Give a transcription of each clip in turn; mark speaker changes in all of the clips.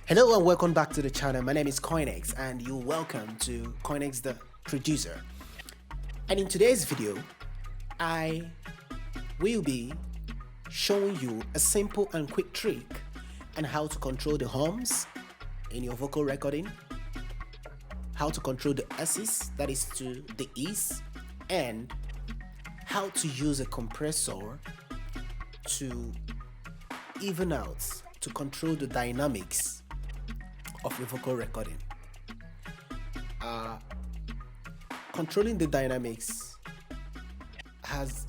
Speaker 1: Hello and welcome back to the channel. My name is Coinex and you're welcome to Coinex the producer. And in today's video, I will be showing you a simple and quick trick on how to control the hums in your vocal recording, how to control the S's, that is to the E's, and how to use a compressor to even out, to control the dynamics of your vocal recording. Controlling the dynamics has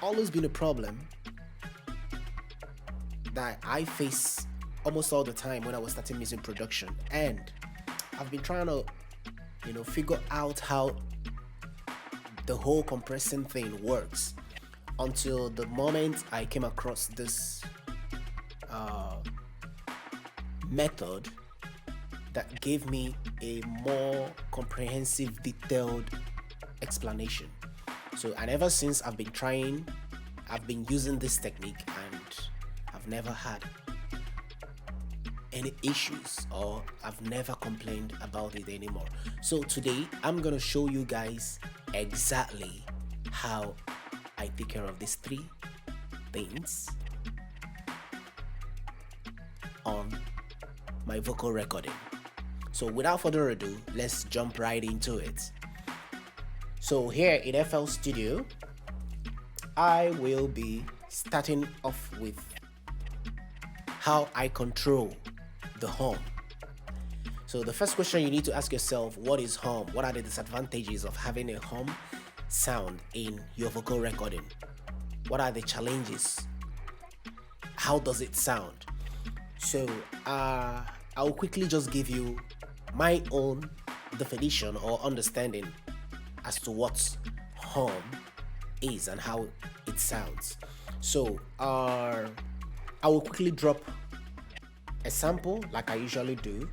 Speaker 1: always been a problem that I face almost all the time when I was starting music production, and I've been trying to figure out how the whole compressing thing works until the moment I came across this method that gave me a more comprehensive, detailed explanation. So, and ever since I've been using this technique, and I've never had any issues, or I've never complained about it anymore. So today I'm gonna show you guys exactly how I take care of these three things on my vocal recording. So without further ado, let's jump right into it. So here in FL Studio, I will be starting off with how I control the hum. So the first question you need to ask yourself, what is hum? What are the disadvantages of having a hum sound in your vocal recording? What are the challenges? How does it sound? So I'll quickly just give you my own definition or understanding as to what hum is and how it sounds. So I will quickly drop a sample like I usually do,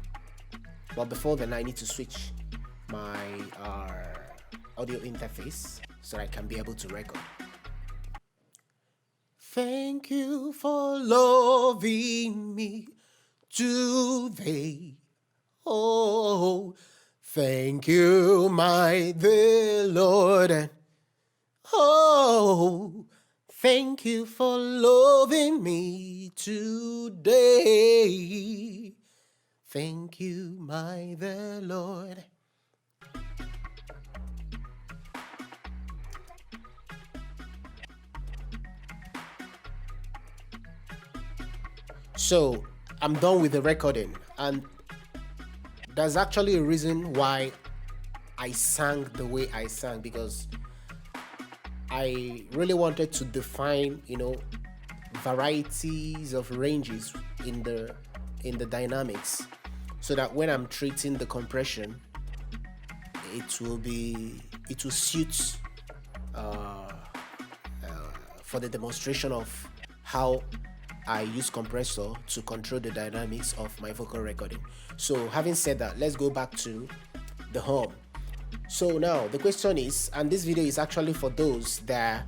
Speaker 1: but before then I need to switch my audio interface so that I can be able to record. Thank you for loving me today. Oh, thank you, my dear Lord. And oh, thank you for loving me today. Thank you, my dear Lord. So I'm done with the recording, and there's actually a reason why I sang the way I sang, because I really wanted to define, varieties of ranges in the dynamics, so that when I'm treating the compression, it will suit for the demonstration of how I use compressor to control the dynamics of my vocal recording. So having said that, let's go back to the hum. So now the question is, and this video is actually for those that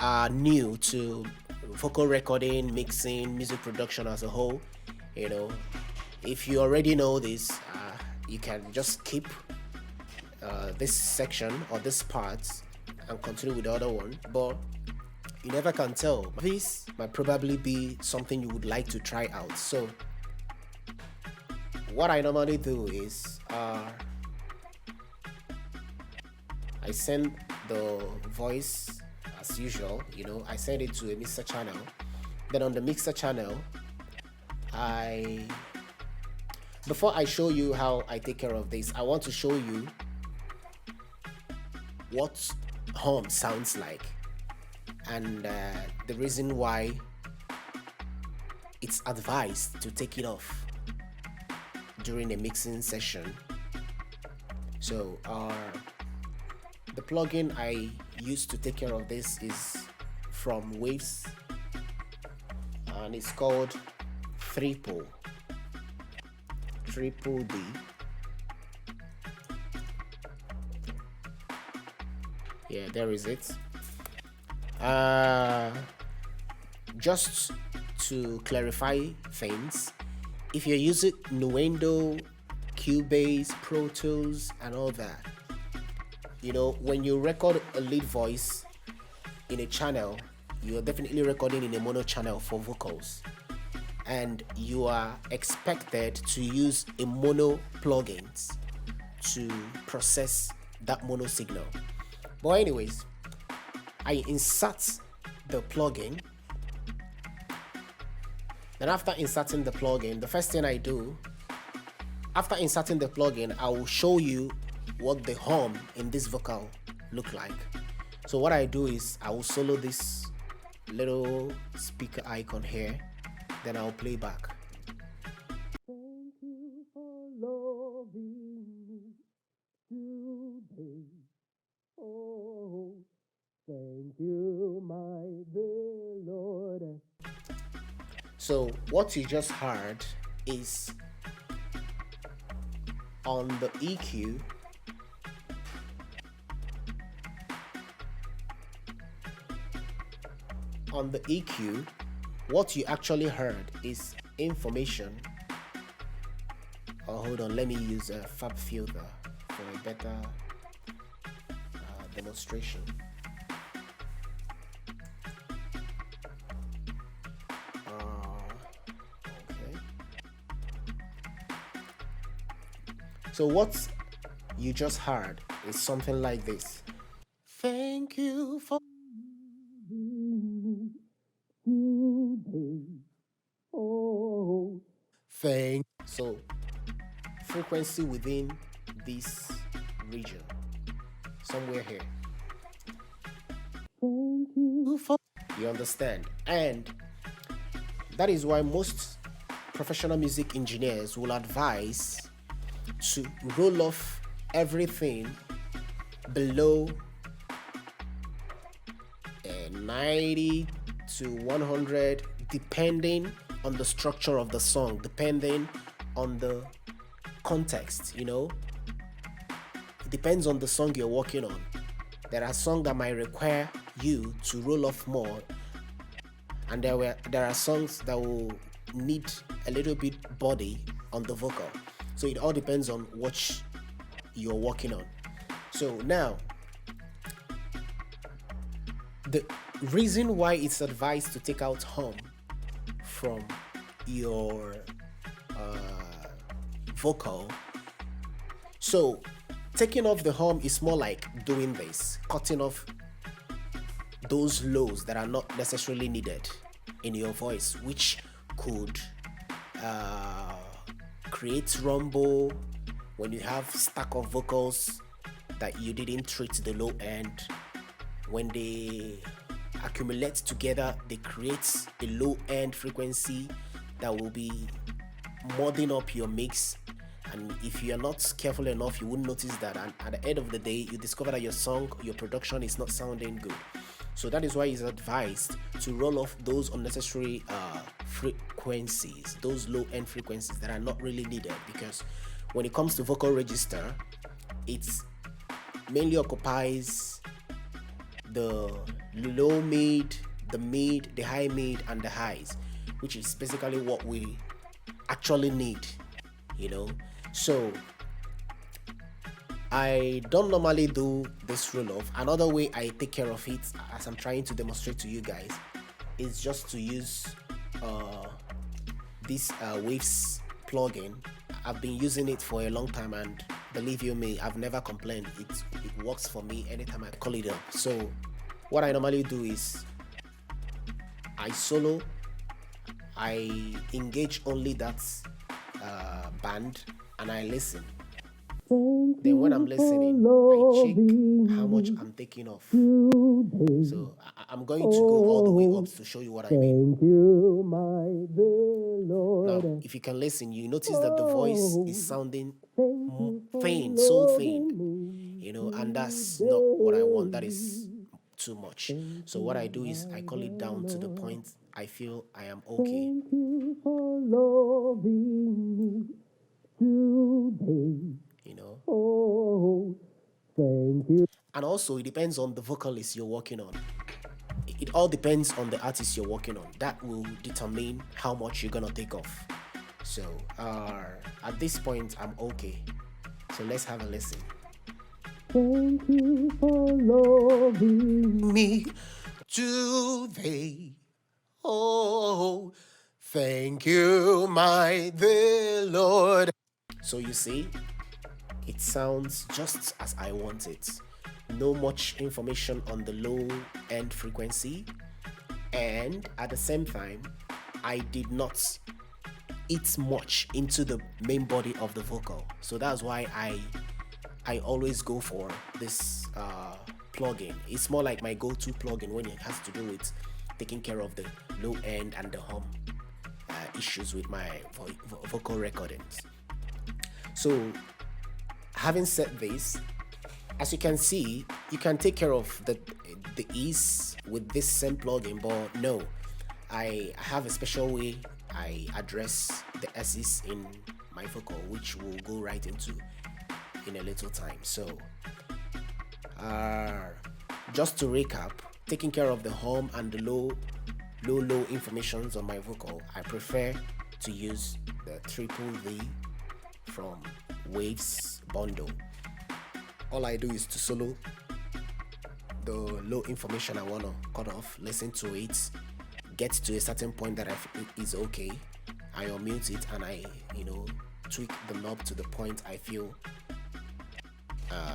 Speaker 1: are new to vocal recording, mixing, music production as a whole. If you already know this, you can just skip this section or this part and continue with the other one, but you never can tell. This might probably be something you would like to try out. So what I normally do is I send the voice as usual, I send it to a mixer channel. Then on the mixer channel, before I show you how I take care of this, I want to show you what hum sounds like, and the reason why it's advised to take it off during a mixing session. So the plugin I use to take care of this is from Waves, and it's called Triple D. Yeah, there is it. Just to clarify things, if you're using Nuendo, Cubase, Pro Tools, and all that, when you record a lead voice in a channel, you're definitely recording in a mono channel for vocals, and you are expected to use a mono plugins to process that mono signal. But anyways, I insert the plugin. Then after inserting the plugin, the first thing I do, after inserting the plugin, I will show you what the hum in this vocal look like. So what I do is I will solo this little speaker icon here, then I'll play back. Thank you for loving me today. Oh, thank you, my beloved. So what you just heard is on the EQ. On the EQ, what you actually heard is information. Oh, hold on, let me use a fab filter for a better demonstration. Okay. So what you just heard is something like this. Thank you for thank. So frequency within this region, somewhere here. You understand? And that is why most professional music engineers will advise to roll off everything below 90 to 100, depending on the structure of the song, depending on the context. It depends on the song you're working on. There are songs that might require you to roll off more, and there are songs that will need a little bit body on the vocal. So it all depends on what you're working on. So now, the reason why it's advised to take out hum from your vocal, so taking off the hum is more like doing this, cutting off those lows that are not necessarily needed in your voice, which could create rumble when you have stack of vocals that you didn't treat the low end. When they accumulate together, they create a low end frequency that will be modding up your mix. And if you're not careful enough, you wouldn't notice that, and at the end of the day, you discover that your song, your production is not sounding good. So that is why it's advised to roll off those unnecessary frequencies, those low end frequencies that are not really needed, because when it comes to vocal register, it mainly occupies the low mid, the high mid, and the highs, which is basically what we actually need. So I don't normally do this roll off. Another way I take care of it, as I'm trying to demonstrate to you guys, is just to use this Waves plugin. I've been using it for a long time, and believe you me, I've never complained. It works for me anytime I call it up. So what I normally do is I solo, I engage only that band, and I listen. Then when I'm listening, I check how much I'm taking off. So I'm going to go all the way up to show you what I mean. Now, if you can listen, you notice that the voice is sounding faint, so faint, and that's not what I want. That is too much. So what I do is I call it down to the point I feel I am okay. Thank you for loving me today. Thank you. And also, it depends on the vocalist you're working on. It all depends on the artist you're working on. That will determine how much you're gonna take off. So at this point, I'm okay. So let's have a listen. Thank you for loving me today. Oh, thank you, my dear Lord. So you see, it sounds just as I want it. No much information on the low end frequency, and at the same time, I did not eat much into the main body of the vocal. So that's why I always go for this plugin. It's more like my go-to plugin when it has to do with taking care of the low end and the hum issues with my vocal recordings. So, having said this, as you can see, you can take care of the ease with this same plugin, but no, I have a special way I address the S's in my vocal, which we'll go right into in a little time. So, just to recap, taking care of the hum and the low informations on my vocal, I prefer to use the triple V from Waves bundle. All I do is to solo the low information I want to cut off, listen to it, get to a certain point that I feel is okay. I unmute it and I, tweak the knob to the point I feel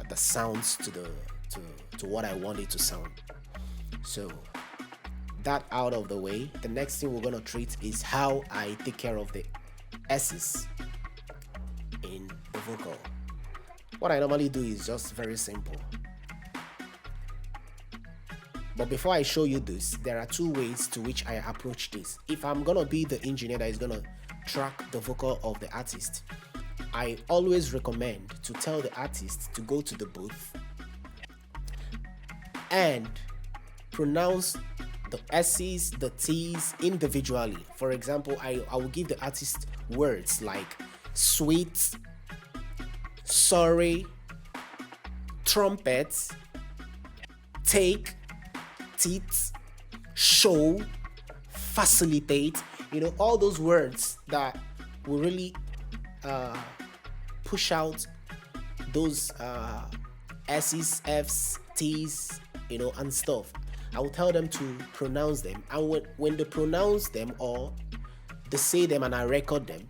Speaker 1: the sounds to what I want it to sound. So that out of the way, the next thing we're gonna treat is how I take care of the S's in the vocal. What I normally do is just very simple. But before I show you this, there are two ways to which I approach this. If I'm gonna be the engineer that is gonna track the vocal of the artist, I always recommend to tell the artist to go to the booth and pronounce the S's, the T's individually. For example, I will give the artist words like sweet, sorry, trumpet, take, teeth, show, facilitate, all those words that will really push out those S's, F's, T's, and stuff. I will tell them to pronounce them, and when they pronounce them or they say them and I record them,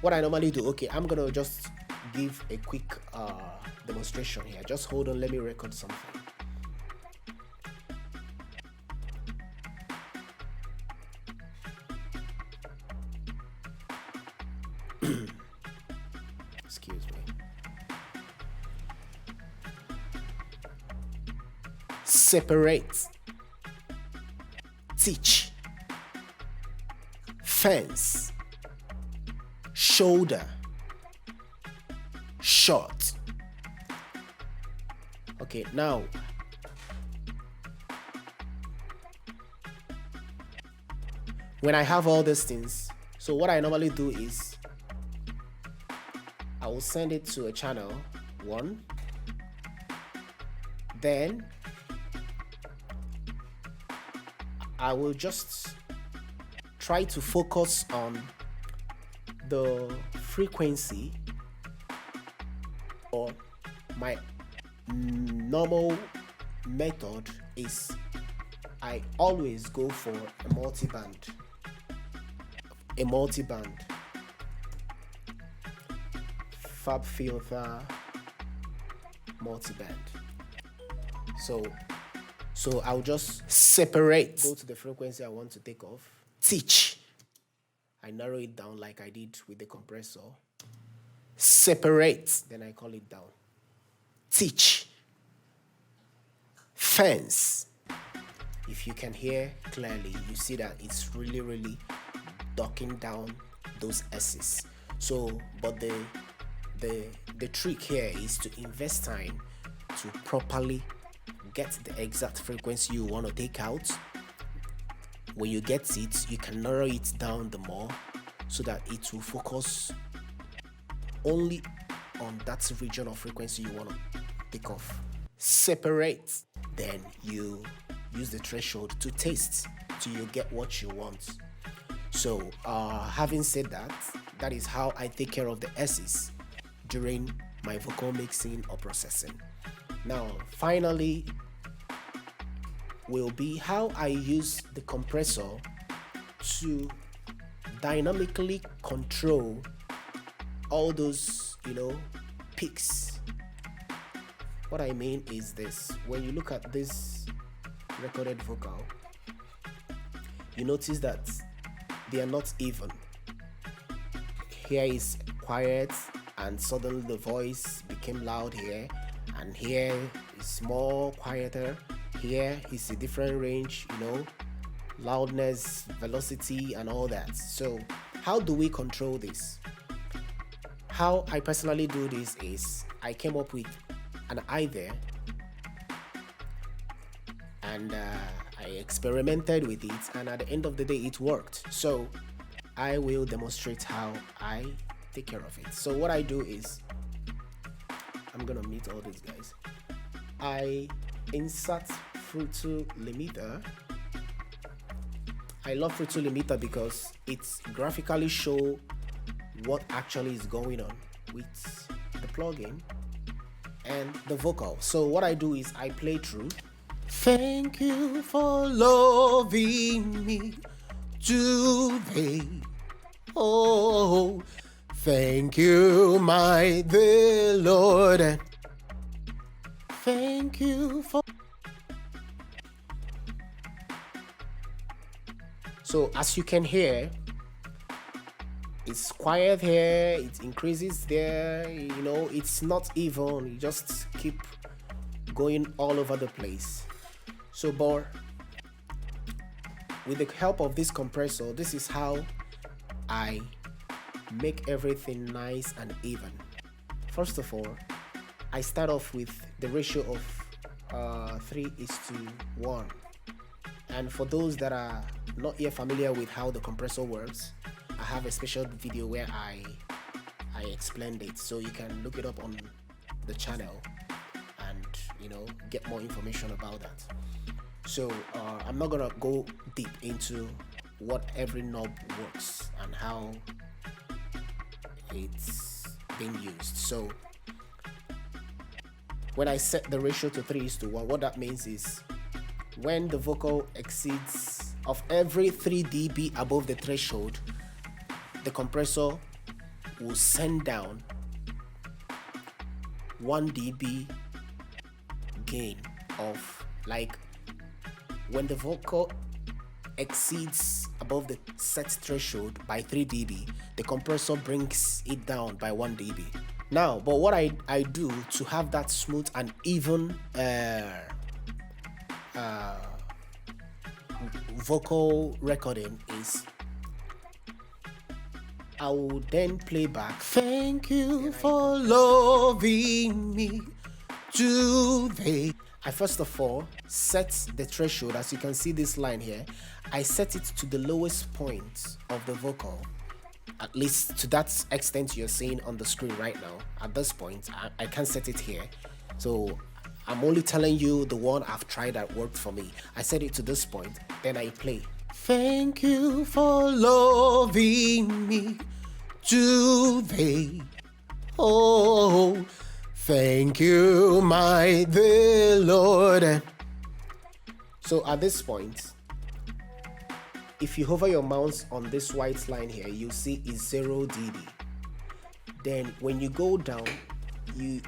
Speaker 1: what I normally do, okay, I'm gonna just give a quick demonstration here. Just hold on, let me record something. Excuse me. Separate, teach, fence, shoulder, short. Okay, now when I have all these things, so what I normally do is I will send it to a channel 1, then I will just try to focus on the frequency, or my normal method is I always go for a multi-band Fab Filter multi-band. So I'll just separate, go to the frequency I want to take off, teach, I narrow it down like I did with the compressor, separate, then I call it down, teach, fence. If you can hear clearly, you see that it's really docking down those S's. So, but the trick here is to invest time to properly get the exact frequency you want to take out. When you get it, you can narrow it down the more so that it will focus only on that region of frequency you want to take off. Separate, then you use the threshold to taste till you get what you want. So having said that, that is how I take care of the S's during my vocal mixing or processing. Now, finally, will be how I use the compressor to dynamically control all those, peaks. What I mean is this: when you look at this recorded vocal, you notice that they are not even. Here is quiet, and suddenly the voice became loud here, and here is more quieter. Here is a different range, loudness, velocity, and all that. So how do we control this? How I personally do this is I came up with an idea, and I experimented with it, and at the end of the day it worked. So I will demonstrate how I take care of it. So what I do is, I'm gonna mute all these guys. I insert Fruity limiter. I love Fruity limiter because it's graphically show what actually is going on with the plugin and the vocal. So what I do is I play through. Thank you for loving me today. Oh, thank you, my dear Lord. Thank you for. So as you can hear, it's quiet here, it increases there, it's not even, you just keep going all over the place. So, but with the help of this compressor, this is how I make everything nice and even. First of all, I start off with the ratio of 3:1. And for those that are not yet familiar with how the compressor works, I have a special video where I explained it, so you can look it up on the channel and get more information about that. So I'm not gonna go deep into what every knob works and how it's being used. So when I set the ratio to 3:1, what that means is when the vocal exceeds of every 3 dB above the threshold, the compressor will send down 1 dB gain of, like, when the vocal exceeds above the set threshold by 3 dB, the compressor brings it down by 1 dB. Now, but what I do to have that smooth and even vocal recording is I will then play back. Thank you for loving me today. I first of all set the threshold. As you can see this line here, I set it to the lowest point of the vocal, at least to that extent you're seeing on the screen right now. At this point, I can't set it here, so I'm only telling you the one I've tried that worked for me. I set it to this point, then I play. Thank you for loving me today. Oh, thank you, my dear Lord. So at this point, if you hover your mouse on this white line here, you see it's 0 dB. Then when you go down, you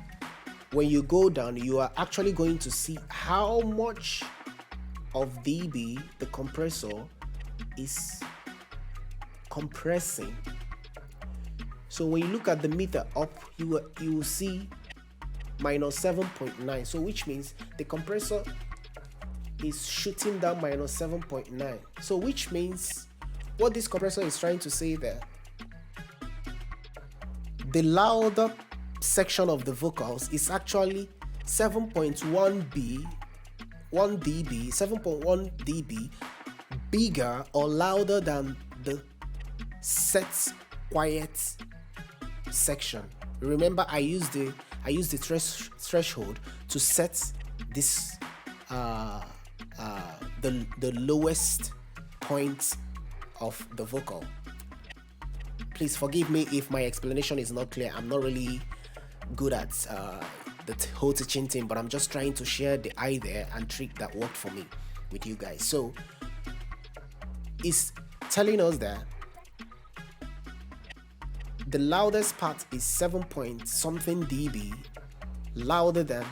Speaker 1: are actually going to see how much of dB the compressor is compressing. So when you look at the meter up, you will see minus 7.9. So which means the compressor is shooting down minus 7.9. So which means what this compressor is trying to say there, the louder section of the vocals is actually 7.1 dB bigger or louder than the set quiet section. Remember, I used the threshold to set this the lowest point of the vocal. please forgive me if my explanation is not clear. I'm not really good at the whole teaching thing, but I'm just trying to share the idea and trick that worked for me with you guys. So it's telling us that the loudest part is 7 point something dB louder than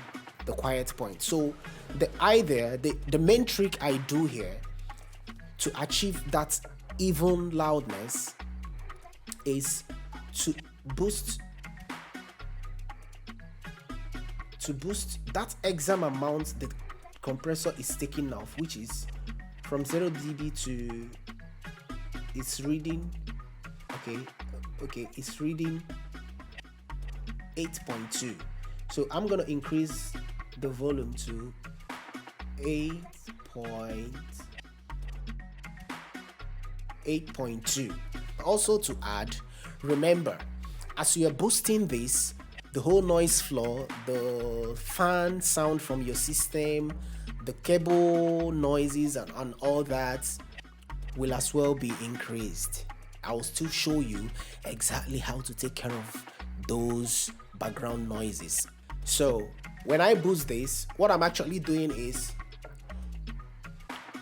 Speaker 1: the quiet point. So the idea, the main trick I do here to achieve that even loudness is to boost that exam amount the compressor is taking off, which is from 0 dB to it's reading it's reading 8.2. so I'm gonna increase the volume to 8.2. Also to add, remember, as you are boosting this, the whole noise floor, the fan sound from your system, the cable noises and all that will as well be increased. I will still show you exactly how to take care of those background noises. So when I boost this, what I'm actually doing is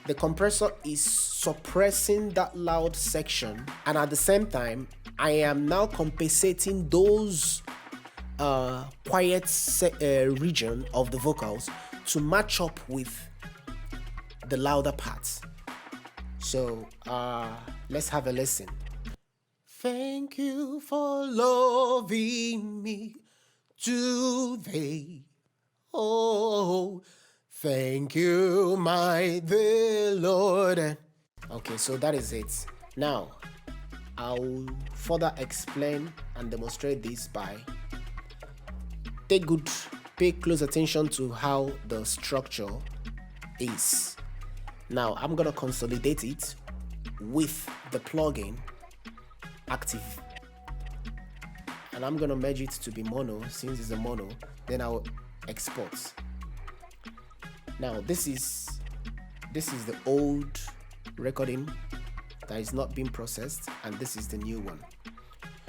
Speaker 1: the compressor is suppressing that loud section, and at the same time I am now compensating those quiet region of the vocals to match up with the louder parts. So let's have a listen. Thank you for loving me today. Oh, thank you, my dear Lord. Okay, so that is it. Now, I'll further explain and demonstrate this by pay close attention to how the structure is. Now, I'm gonna consolidate it with the plugin active, and I'm gonna merge it to be mono. Since it's a mono, then I'll export. Now this is the old recording that is not being processed, and this is the new one.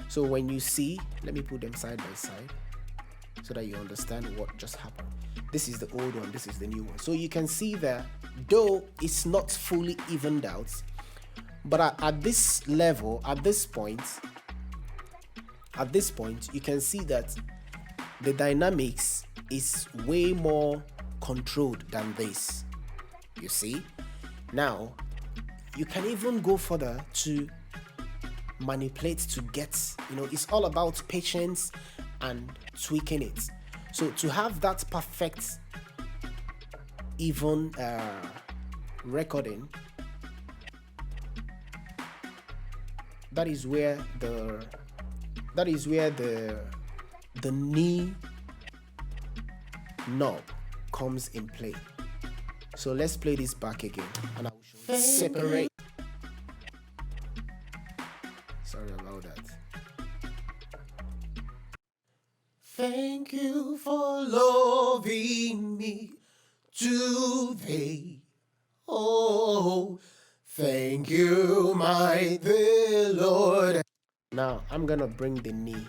Speaker 1: So when you see, let me put them side by side so that you understand what just happened. This is the old one, this is the new one. So you can see that though it's not fully evened out, but at this level, at this point, you can see that the dynamics is way more controlled than this. You see? Now, you can even go further to manipulate to get, it's all about patience and tweaking it. So to have that perfect even recording, that is where the knee knob comes in play. So let's play this back again, and I will show you separate. Sorry about that. Thank you for loving me today. Oh, thank you, my dear Lord. Now I'm gonna bring the knee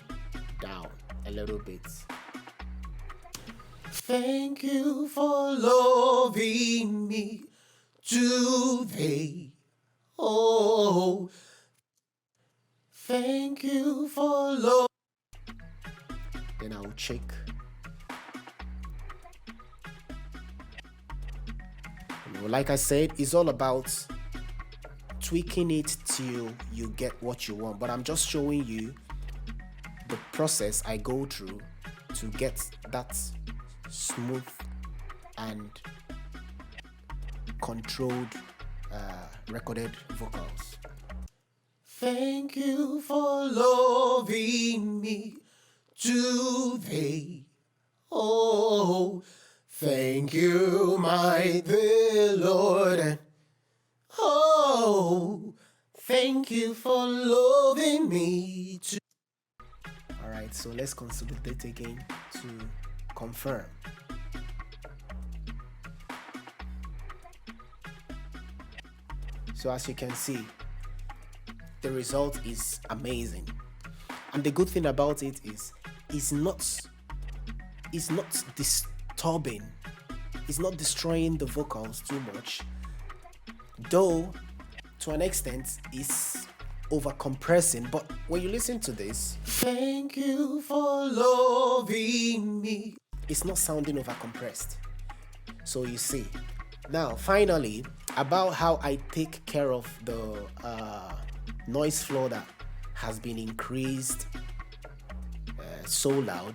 Speaker 1: down a little bit. Thank you for loving me today. Oh, thank you for love. Then I'll check. Like I said, it's all about tweaking it till you get what you want, but I'm just showing you the process I go through to get that smooth and controlled recorded vocals. Thank you for loving me today. Oh, thank you, my dear Lord. Oh, thank you for loving me too. Alright, so let's consolidate again to confirm. So as you can see, the result is amazing. And the good thing about it is it's not disturbing. It's not destroying the vocals too much. Though to an extent it's over compressing, but when you listen to this, thank you for loving me, it's not sounding over compressed. So you see. Now finally, about how I take care of the noise floor that has been increased so loud.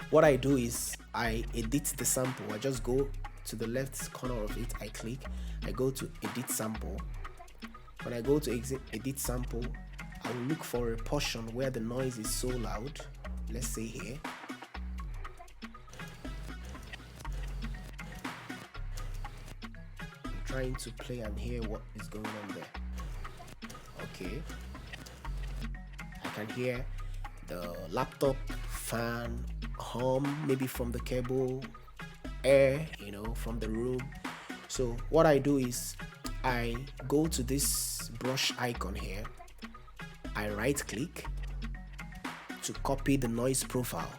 Speaker 1: What I do is I edit the sample. I just go to the left corner of it, I click, I go to edit sample. When I go to edit sample, I will look for a portion where the noise is so loud. Let's say here. I'm trying to play and hear what is going on there. Okay. I can hear the laptop fan hum, maybe from the cable, air, from the room. So what I do is I go to this brush icon here, I right click to copy the noise profile.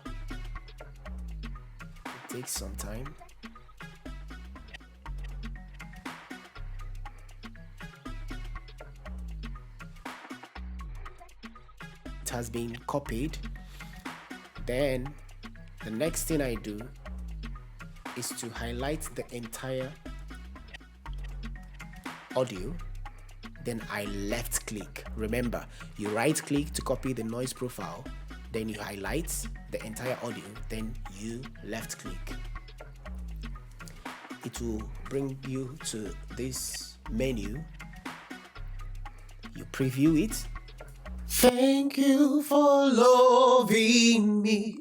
Speaker 1: It takes some time. It has been copied. Then the next thing I do is to highlight the entire audio, then I left click. Remember, you right click to copy the noise profile, then you highlight the entire audio, then you left click. It will bring you to this menu. You preview it. Thank you for loving me.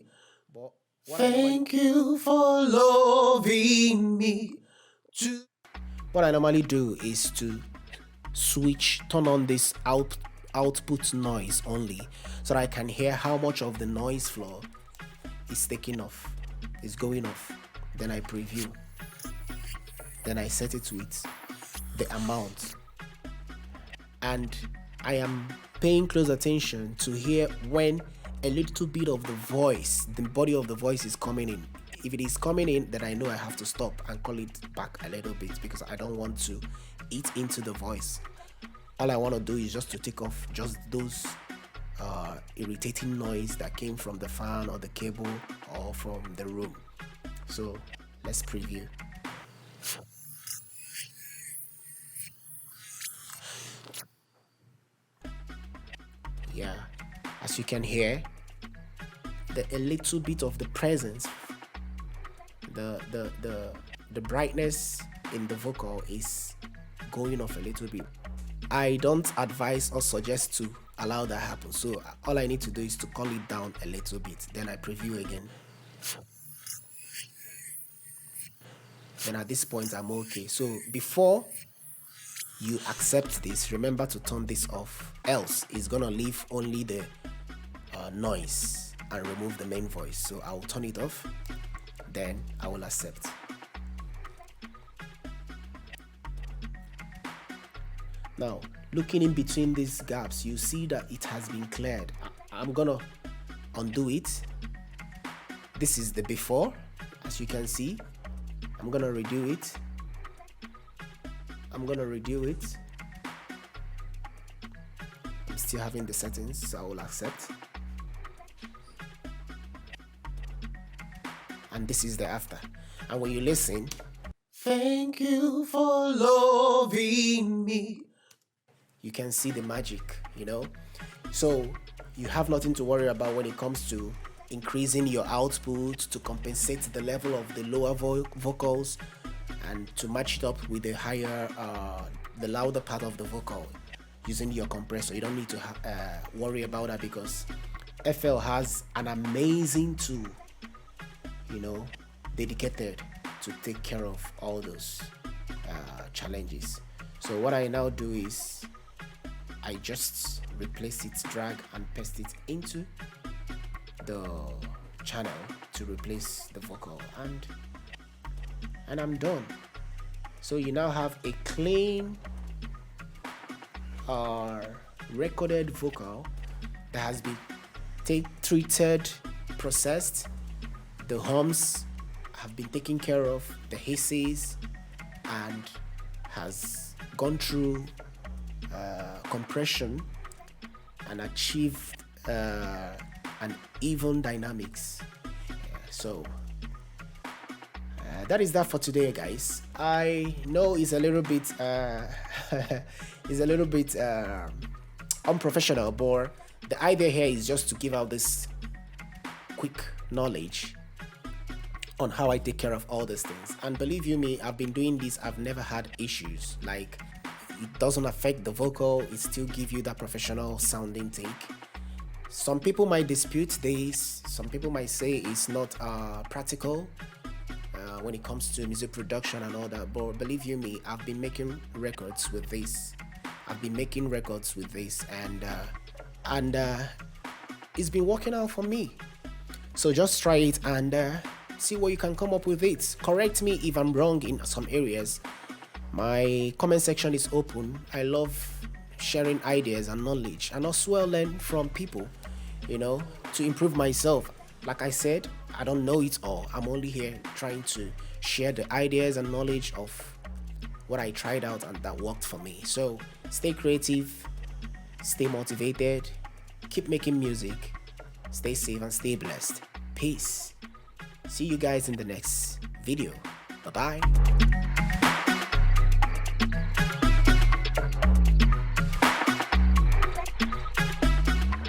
Speaker 1: Thank you for loving me. What I normally do is to turn on this output noise only, so that I can hear how much of the noise floor is taking off, is going off. Then I preview. Then I set it with the amount. And I am paying close attention to hear when a little bit of the voice, the body of the voice is coming in. If it is coming in, then I know I have to stop and call it back a little bit, because I don't want to eat into the voice. All I want to do is just to take off just those irritating noise that came from the fan or the cable or from the room. So let's preview. Yeah, as you can hear, a little bit of the presence, the brightness in the vocal is going off a little bit. I don't advise or suggest to allow that happen, so all I need to do is to call it down a little bit, then I preview again. Then at this point I'm okay. So before you accept this, remember to turn this off, else it's gonna leave only the noise and remove the main voice. So I will turn it off, then I will accept. Now, looking in between these gaps, you see that it has been cleared. I'm gonna undo it. This is the before, as you can see. I'm gonna redo it. I'm still having the settings, so I will accept. And this is the after. And when you listen, thank you for loving me, you can see the magic, So you have nothing to worry about when it comes to increasing your output to compensate the level of the lower vocals and to match it up with the higher, the louder part of the vocal using your compressor. You don't need to worry about that, because FL has an amazing tool, dedicated to take care of all those challenges. So what I now do is I just replace it, drag and paste it into the channel to replace the vocal, and I'm done. So you now have a clean recorded vocal that has been treated, processed. The hums have been taken care of, the hisses, and has gone through compression and achieved an even dynamics. So that is that for today, guys. I know it's a little bit unprofessional, but the idea here is just to give out this quick knowledge on how I take care of all these things. And believe you me, I've been doing this, I've never had issues. Like, it doesn't affect the vocal, it still gives you that professional sounding take. Some people might dispute this, some people might say it's not practical when it comes to music production and all that, but believe you me, I've been making records with this. And it's been working out for me. So just try it and see what you can come up with it. Correct me if I'm wrong in some areas. My comment section is open. I love sharing ideas and knowledge, and as well learn from people, to improve myself. Like I said, I don't know it all. I'm only here trying to share the ideas and knowledge of what I tried out and that worked for me. So stay creative, stay motivated, keep making music, stay safe and stay blessed. Peace. See you guys in the next video. Bye-bye.